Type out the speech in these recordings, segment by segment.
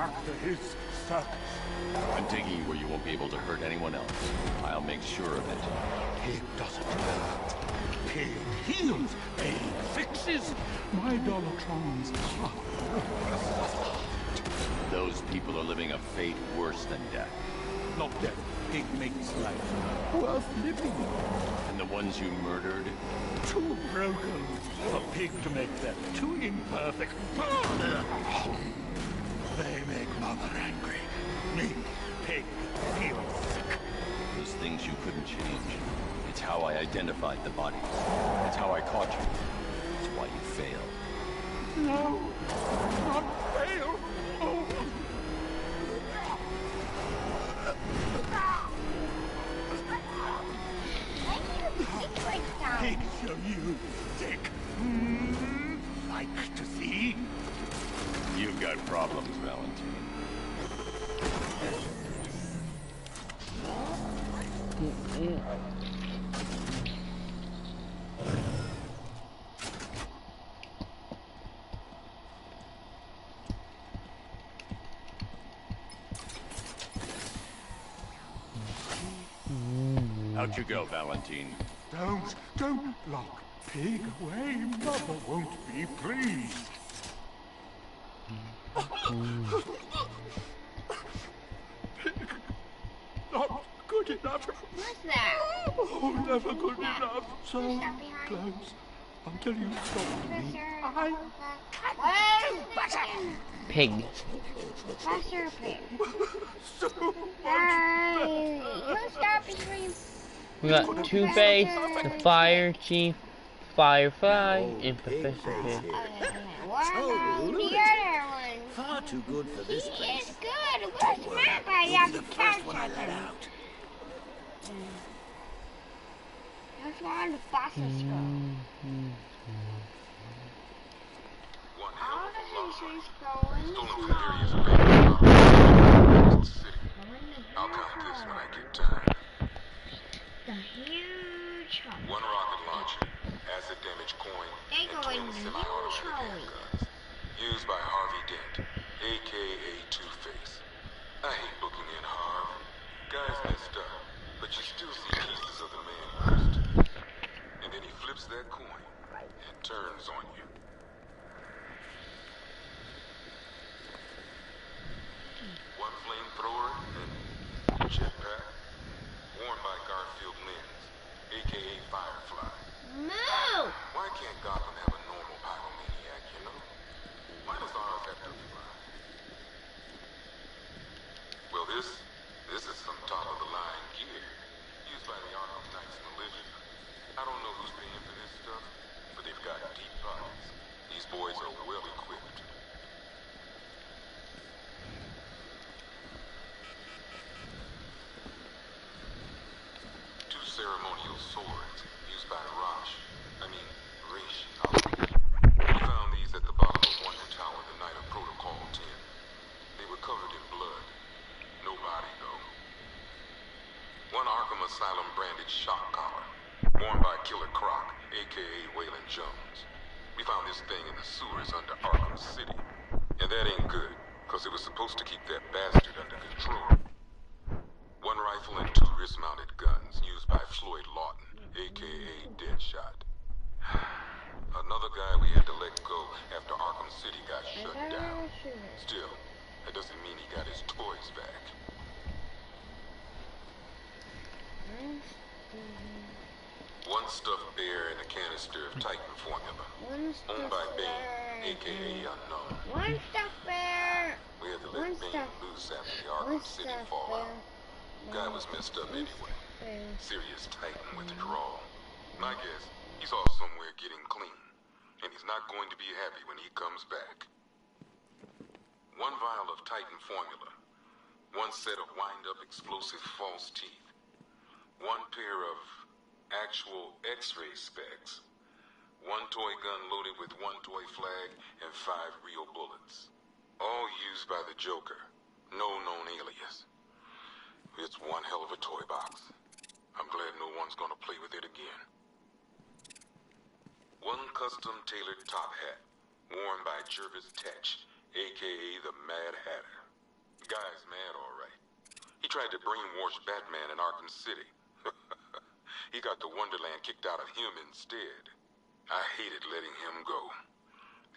after his circus. I'm taking you where you won't be able to hurt anyone else. I'll make sure of it. Pig doesn't hurt. Pig heals. Pig fixes. My Dolocrons are Those people are living a fate worse than death. not death. Pig makes life worth living. And the ones you murdered? Too broken for Pig to make them. Too imperfect. They make Mother angry. Me, Pig, feel sick. Those things you couldn't change. It's how I identified the bodies. It's how I caught you. It's why you failed. No, not fail. Oh. Pig, so you sick. Like to see? You've got problems, Valentine. Out you go, Valentine. Don't lock Pig away. Mother won't be pleased. Pig, not good enough. What's that? Oh, never good enough. So close until you stop me. Pig. Faster, pig. So much You stop between. We got Two-Face, the Fire Chief, Firefly, and Professor Pig. What about the other one? Far too good for this He place. is good. Where's the map? I have to catch him. That's where the bosses go. All the pieces go in the I'll count this when I get time. The huge hole. One rocket launcher, acid damage coin, They and go in 20 the semi-automatic huge hole. handguns. Used by Harvey Dent, a.k.a. Two-Face. I hate booking in Harv. Guy's messed up, but you still see pieces of the man first. And then he flips that coin and turns on you. One flamethrower and jetpack, worn by Garfield Lens, a.k.a. Firefly. Move! Why can't Gotham have a normal pyromaniac, you know? Why does ours have to fly? Well, this is some top-of-the-line gear, used by the Arkham Knight's militia. I don't know who's paying for this stuff, but they've got deep pockets. These boys are well-equipped. Two ceremonial swords, used by Raish. We found these at the bottom of Wonder Tower the night of Protocol 10. They were covered in blood. No body, though. One Arkham Asylum branded shock collar, worn by Killer Croc, a.k.a. Waylon Jones. We found this thing in the sewers under Arkham City. And that ain't good, because it was supposed to keep that bastard under control. One rifle and two wrist-mounted guns, used by Floyd Lawton, a.k.a. Deadshot. Another guy we had to let go after Arkham City got shut down. Still, that doesn't mean he got his toys back. One stuffed bear and a canister of Titan formula, owned by Bane, a.k.a. Unknown. One stuffed bear. We had to let Bane loose after the Arkham City fallout. Guy was messed up anyway. Serious Titan withdrawal. My guess, he's off somewhere getting clean. And he's not going to be happy when he comes back. One vial of Titan formula. One set of wind-up explosive false teeth. One pair of actual X-ray specs. One toy gun loaded with one toy flag and 5 real bullets. All used by the Joker. No known alias. It's one hell of a toy box. I'm glad no one's gonna play with it again. One custom-tailored top hat, worn by Jervis Tetch, a.k.a. the Mad Hatter. tried to brainwash Batman in Arkham City. He got the Wonderland kicked out of him instead. I hated letting him go.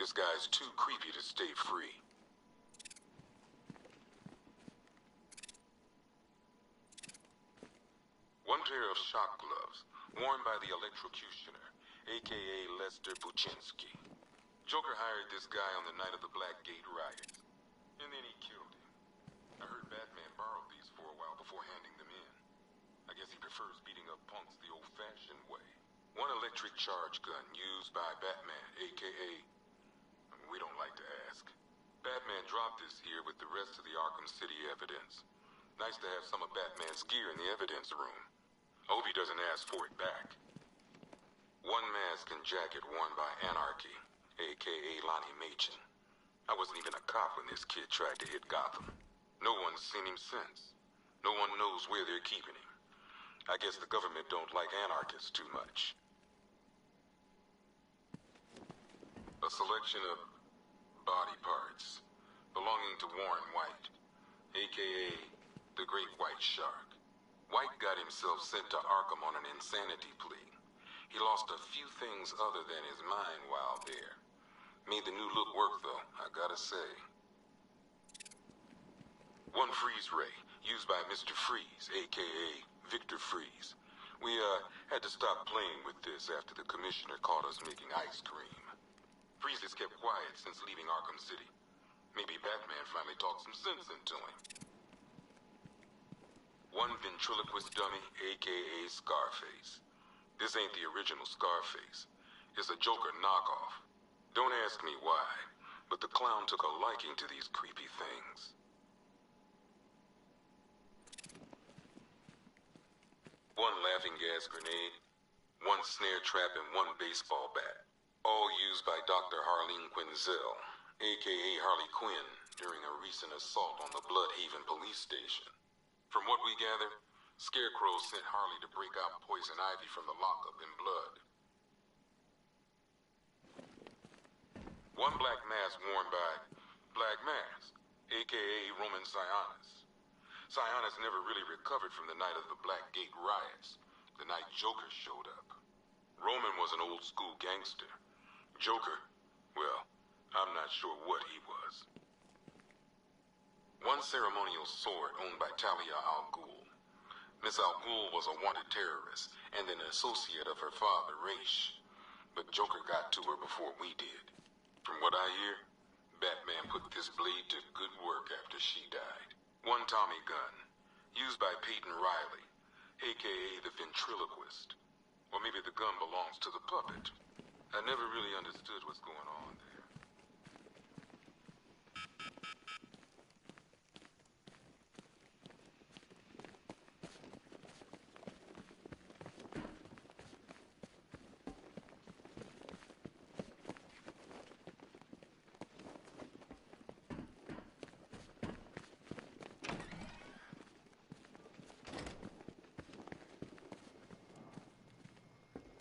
This guy's too creepy to stay free. One pair of shock gloves, worn by the electrocutioner, a.k.a. Lester Buczynski. Joker hired this guy on the night of the Blackgate riots, and then he killed him. I heard Batman borrowed these for a while before handing them in. I guess he prefers beating up punks the old-fashioned way. One electric charge gun used by Batman, a.k.a. we don't like to ask. Batman dropped this here with the rest of the Arkham City evidence. Nice to have some of Batman's gear in the evidence room. I hope he doesn't ask for it back. One mask and jacket worn by Anarchy, a.k.a. Lonnie Machin. I wasn't even a cop when this kid tried to hit Gotham. No one's seen him since. No one knows where they're keeping him. I guess the government don't like anarchists too much. A selection of body parts belonging to Warren White, a.k.a. the Great White Shark. White got himself sent to Arkham on an insanity plea. He lost a few things other than his mind while there. Made the new look work, though, I gotta say. One freeze ray, used by Mr. Freeze, a.k.a. Victor Freeze. We, had to stop playing with this after the commissioner caught us making ice cream. Freeze has kept quiet since leaving Arkham City. Maybe Batman finally talked some sense into him. One ventriloquist dummy, a.k.a. Scarface. This ain't the original Scarface. It's a Joker knockoff. Don't ask me why, but the clown took a liking to these creepy things. One laughing gas grenade, one snare trap, and one baseball bat. All used by Dr. Harleen Quinzel, a.k.a. Harley Quinn, during a recent assault on the Bloodhaven police station. From what we gather, Scarecrow sent Harley to break out Poison Ivy from the lockup in blood. One black mask worn by Black Mask, a.k.a. Roman Sionis. Sionis never really recovered from the night of the Blackgate riots, the night Joker showed up. Roman was an old-school gangster. Joker, well, I'm not sure what he was. One ceremonial sword owned by Talia al Ghul. Miss al Ghul was a wanted terrorist and an associate of her father, Raish. But Joker got to her before we did. From what I hear, Batman put this blade to good work after she died. One Tommy gun, used by Peyton Riley, a.k.a. the ventriloquist. Or maybe the gun belongs to the puppet. I never really understood what's going on there.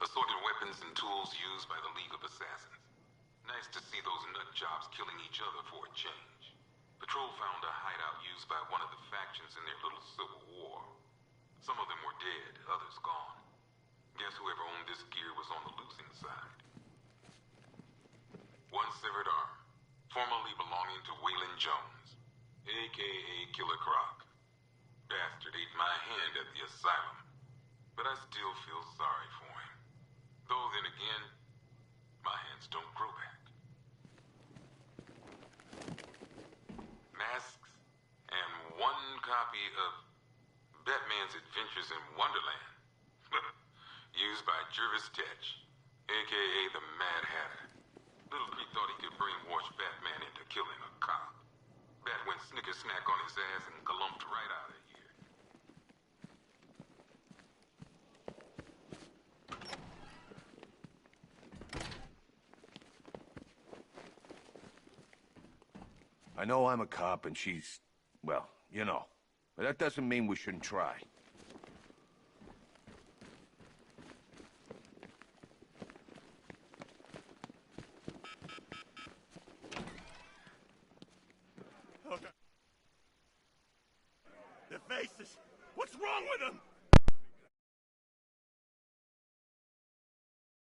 Assorted weapons and tools used by the League of Assassins. Nice to see those nut jobs killing each other for a change. Patrol found a hideout used by one of the factions in their little civil war. Some of them were dead, others gone. Guess whoever owned this gear was on the losing side. One severed arm, formerly belonging to Waylon Jones, a.k.a. Killer Croc. Bastard ate my hand at the asylum, but I still feel sorry for him. Though then again, my hands don't grow back. Masks and one copy of Batman's Adventures in Wonderland. Used by Jervis Tetch, a.k.a. the Mad Hatter. Little Creep thought he could brainwash Batman into killing a cop. Bat went snicker-snack on his ass and galumped right out of here. I know I'm a cop and she's, well, you know. But that doesn't mean we shouldn't try. Their faces. What's wrong with them?